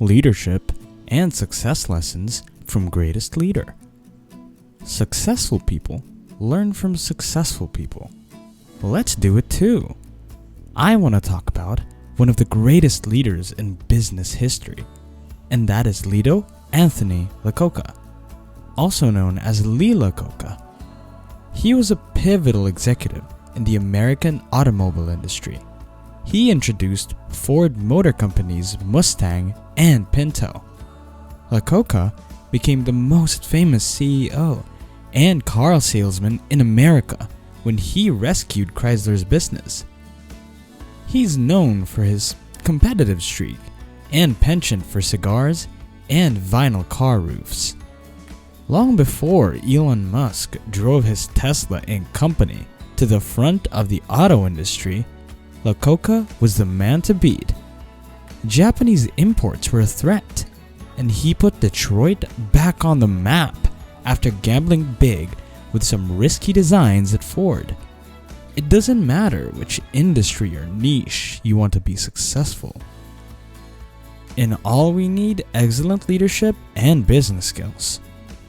leadership, and success lessons from greatest leader. Successful people learn from successful people. Let's do it too. I want to talk about one of the greatest leaders in business history, and that is Lido Anthony Iacocca, also known as Lee Iacocca. He was a pivotal executive in the American automobile industry. He introduced Ford Motor Company's Mustang and Pinto. Iacocca became the most famous CEO and car salesman in America when he rescued Chrysler's business. He's known for his competitive streak and penchant for cigars and vinyl car roofs. Long before Elon Musk drove his Tesla Inc. company to the front of the auto industry, Iacocca was the man to beat. Japanese imports were a threat, and he put Detroit back on the map after gambling big with some risky designs at Ford. It doesn't matter which industry or niche you want to be successful. In all, we need excellent leadership and business skills.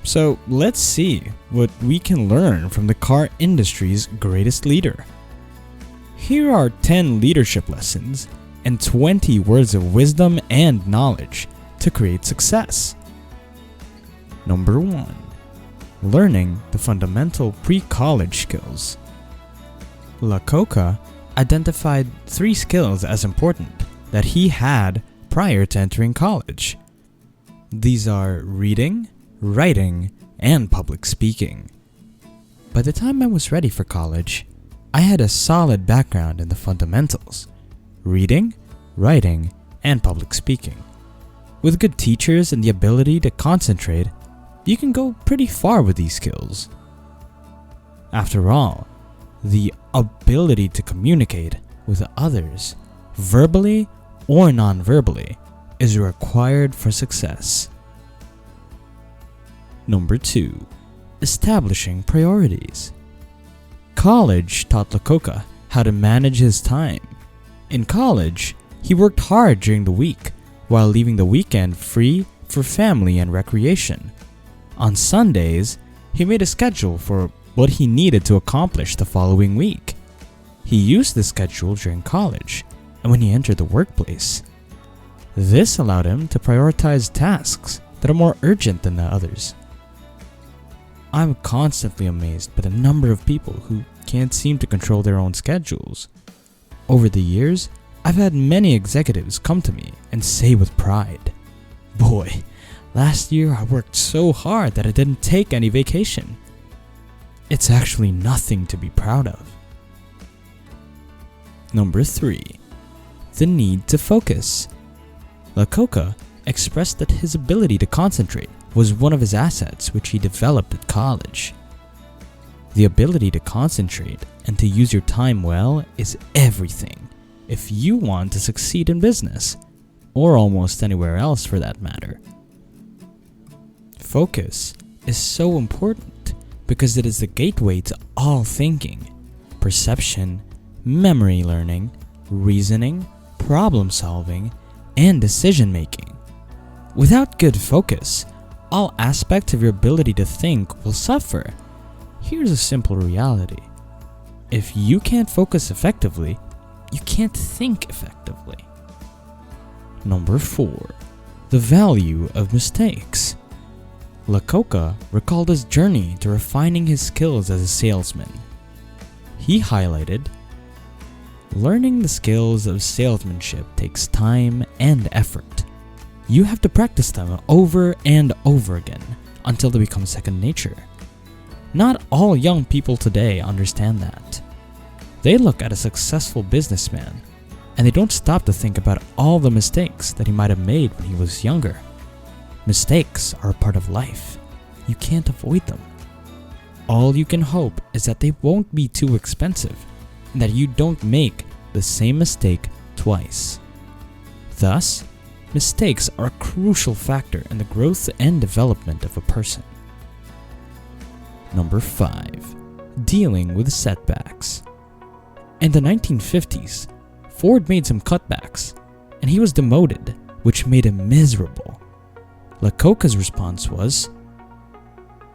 So let's see what we can learn from the car industry's greatest leader. Here are 10 leadership lessons and 20 words of wisdom and knowledge to create success. Number 1. Learning the fundamental pre-college skills. Iacocca identified 3 skills as important that he had prior to entering college. These are reading, writing, and public speaking. By the time I was ready for college, I had a solid background in the fundamentals: reading, writing, and public speaking. With good teachers and the ability to concentrate, you can go pretty far with these skills. After all, the ability to communicate with others, verbally or non-verbally, is required for success. Number 2. Establishing priorities. College taught Iacocca how to manage his time. In college, he worked hard during the week while leaving the weekend free for family and recreation. On Sundays, he made a schedule for what he needed to accomplish the following week. He used the schedule during college and when he entered the workplace. This allowed him to prioritize tasks that are more urgent than the others. I'm constantly amazed by the number of people who can't seem to control their own schedules. Over the years, I've had many executives come to me and say with pride, "Boy, last year I worked so hard that I didn't take any vacation." It's actually nothing to be proud of. Number 3. The need to focus. Iacocca expressed that his ability to concentrate was one of his assets which he developed at college. The ability to concentrate and to use your time well is everything if you want to succeed in business, or almost anywhere else for that matter. Focus is so important because it is the gateway to all thinking, perception, memory learning, reasoning, problem solving, and decision making. Without good focus, all aspects of your ability to think will suffer. Here's a simple reality. If you can't focus effectively, you can't think effectively. Number 4. The value of mistakes. Iacocca recalled his journey to refining his skills as a salesman. He highlighted, "Learning the skills of salesmanship takes time and effort. You have to practice them over and over again until they become second nature." Not all young people today understand that. They look at a successful businessman and they don't stop to think about all the mistakes that he might have made when he was younger. Mistakes are a part of life. You can't avoid them. All you can hope is that they won't be too expensive and that you don't make the same mistake twice. Thus, mistakes are a crucial factor in the growth and development of a person. Number 5. Dealing with setbacks. In the 1950s, Ford made some cutbacks and he was demoted which made him miserable. Iacocca's response was,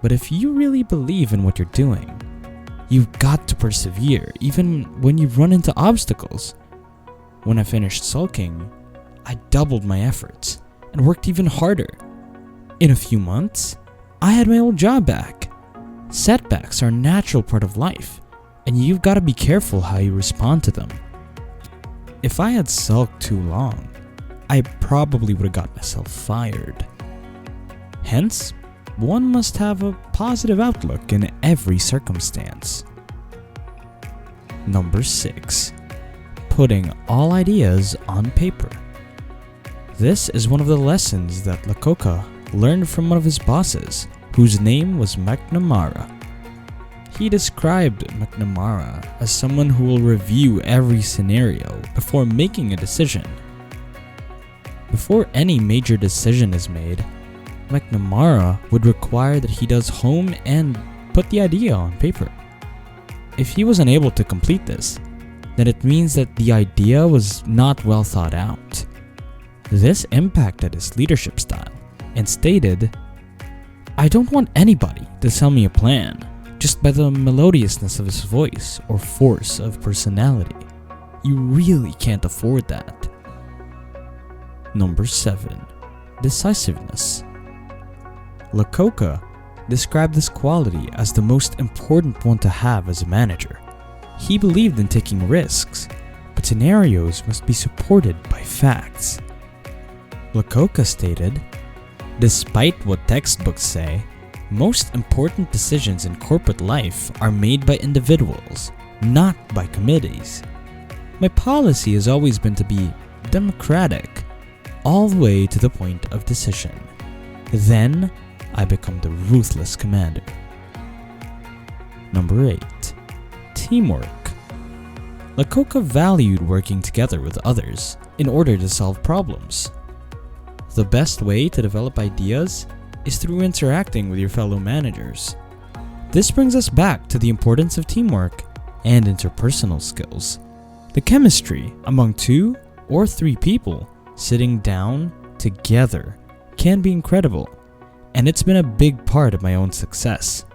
"But if you really believe in what you're doing, you've got to persevere even when you run into obstacles." When I finished sulking, I doubled my efforts and worked even harder. In a few months, I had my old job back. Setbacks are a natural part of life, and you've got to be careful how you respond to them. If I had sulked too long, I probably would have got myself fired. Hence, one must have a positive outlook in every circumstance. Number 6. Putting all ideas on paper. This is one of the lessons that Iacocca learned from one of his bosses, whose name was McNamara. He described McNamara as someone who will review every scenario before making a decision. Before any major decision is made, McNamara would require that he does home and put the idea on paper. If he was unable to complete this, then it means that the idea was not well thought out. This impacted his leadership style and stated, "I don't want anybody to sell me a plan just by the melodiousness of his voice or force of personality. You really can't afford that." Number 7. Decisiveness. Iacocca described this quality as the most important one to have as a manager. He believed in taking risks, but scenarios must be supported by facts. Iacocca stated, "Despite what textbooks say, most important decisions in corporate life are made by individuals, not by committees. My policy has always been to be democratic, all the way to the point of decision. Then I become the ruthless commander." Number 8. Teamwork. Iacocca valued working together with others in order to solve problems. The best way to develop ideas is through interacting with your fellow managers. This brings us back to the importance of teamwork and interpersonal skills. The chemistry among 2 or 3 people sitting down together can be incredible, and it's been a big part of my own success.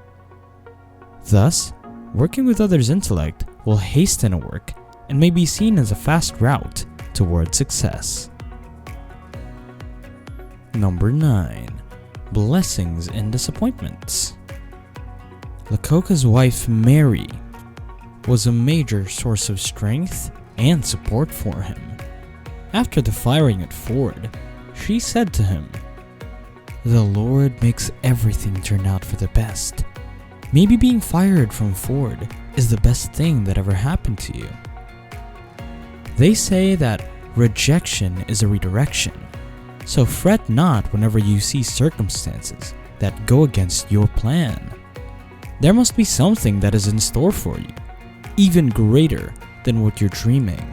Thus, working with others' intellect will hasten a work and may be seen as a fast route toward success. Number 9. Blessings and disappointments. Iacocca's wife Mary was a major source of strength and support for him. After the firing at Ford, she said to him, "The Lord makes everything turn out for the best. Maybe being fired from Ford is the best thing that ever happened to you." They say that rejection is a redirection, so fret not whenever you see circumstances that go against your plan. There must be something that is in store for you, even greater than what you're dreaming.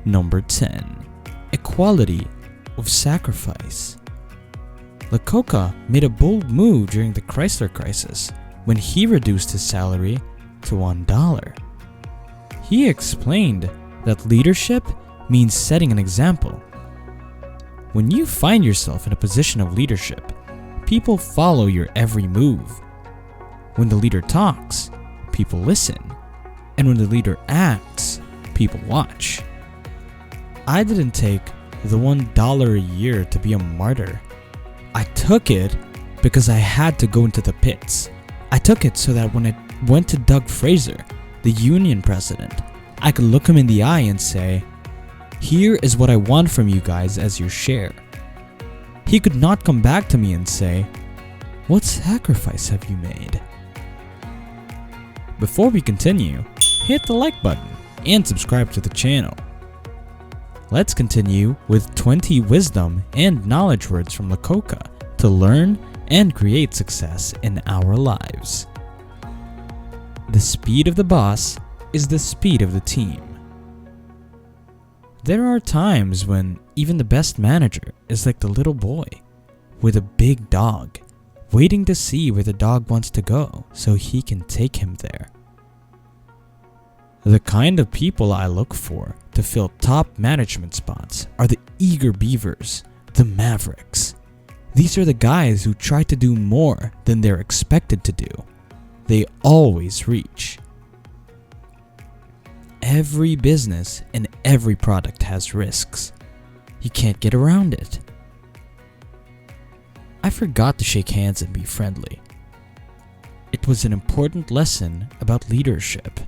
Number 10. Equality of sacrifice. Iacocca made a bold move during the Chrysler crisis when he reduced his salary to $1. He explained that leadership means setting an example. When you find yourself in a position of leadership, people follow your every move. When the leader talks, people listen. And when the leader acts, people watch. I didn't take the $1 a year to be a martyr. I took it because I had to go into the pits. I took it so that when I went to Doug Fraser, the union president, I could look him in the eye and say, "Here is what I want from you guys as your share." He could not come back to me and say, "What sacrifice have you made?" Before we continue, hit the like button and subscribe to the channel. Let's continue with 20 wisdom and knowledge words from Iacocca to learn and create success in our lives. The speed of the boss is the speed of the team. There are times when even the best manager is like the little boy with a big dog, waiting to see where the dog wants to go so he can take him there. The kind of people I look for to fill top management spots are the eager beavers, the mavericks. These are the guys who try to do more than they're expected to do. They always reach. Every business and every product has risks. You can't get around it. I forgot to shake hands and be friendly. It was an important lesson about leadership.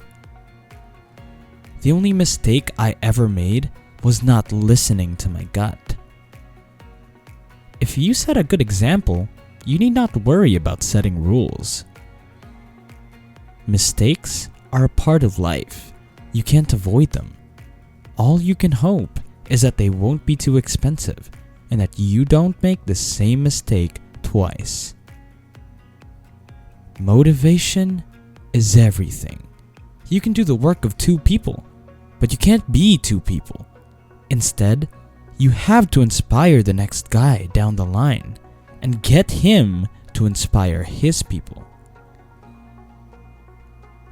The only mistake I ever made was not listening to my gut. If you set a good example, you need not worry about setting rules. Mistakes are a part of life. You can't avoid them. All you can hope is that they won't be too expensive and that you don't make the same mistake twice. Motivation is everything. You can do the work of two people, but you can't be two people. Instead, you have to inspire the next guy down the line and get him to inspire his people.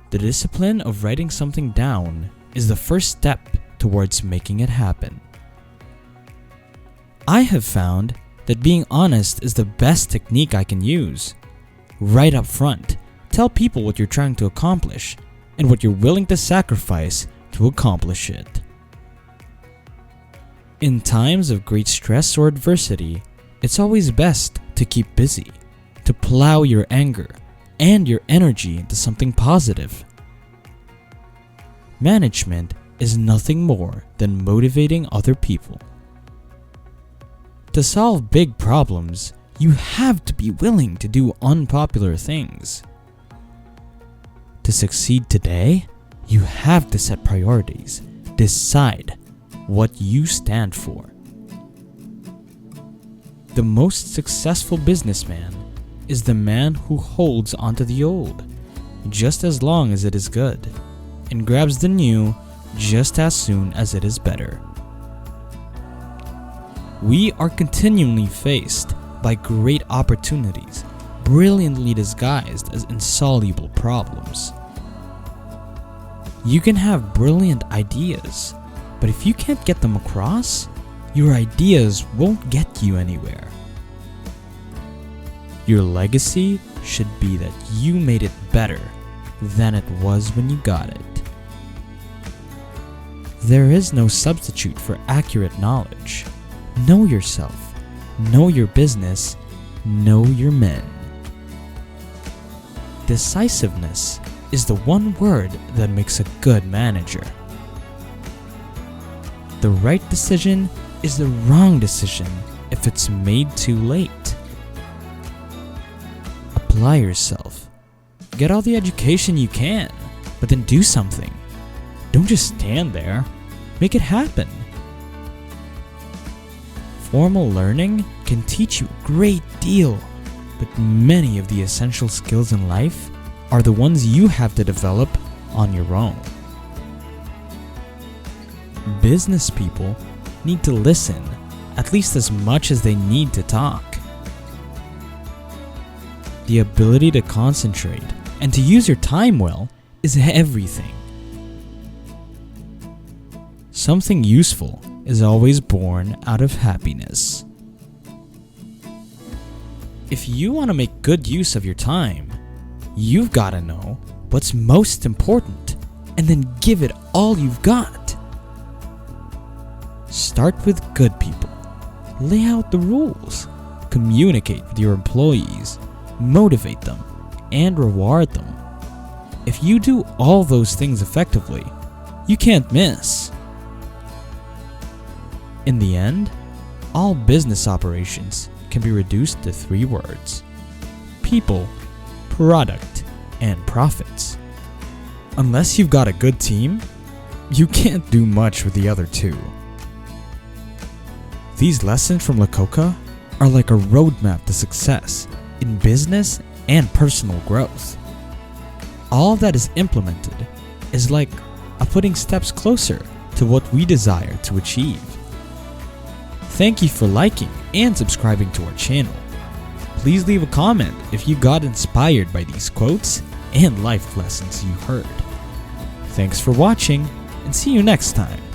The discipline of writing something down is the first step towards making it happen. I have found that being honest is the best technique I can use. Right up front, tell people what you're trying to accomplish and what you're willing to sacrifice to accomplish it. In times of great stress or adversity, it's always best to keep busy, to plow your anger and your energy into something positive. Management is nothing more than motivating other people. To solve big problems, you have to be willing to do unpopular things. To succeed today, you have to set priorities, decide what you stand for. The most successful businessman is the man who holds onto the old just as long as it is good and grabs the new just as soon as it is better. We are continually faced by great opportunities, brilliantly disguised as insoluble problems. You can have brilliant ideas, but if you can't get them across, your ideas won't get you anywhere. Your legacy should be that you made it better than it was when you got it. There is no substitute for accurate knowledge. Know yourself, know your business, know your men. Decisiveness is the one word that makes a good manager. The right decision is the wrong decision if it's made too late. Apply yourself. Get all the education you can, but then do something. Don't just stand there. Make it happen. Formal learning can teach you a great deal, but many of the essential skills in life are the ones you have to develop on your own. Business people need to listen at least as much as they need to talk. The ability to concentrate and to use your time well is everything. Something useful is always born out of happiness. If you want to make good use of your time, you've got to know what's most important and then give it all you've got. Start with good people. Lay out the rules. Communicate with your employees. Motivate them and reward them. If you do all those things effectively, you can't miss. In the end, all business operations can be reduced to 3 words: people, product, and profits. Unless you've got a good team, you can't do much with the other 2. These lessons from Iacocca are like a roadmap to success in business and personal growth. All that is implemented is like a putting steps closer to what we desire to achieve. Thank you for liking and subscribing to our channel. Please leave a comment if you got inspired by these quotes and life lessons you heard. Thanks for watching, and see you next time.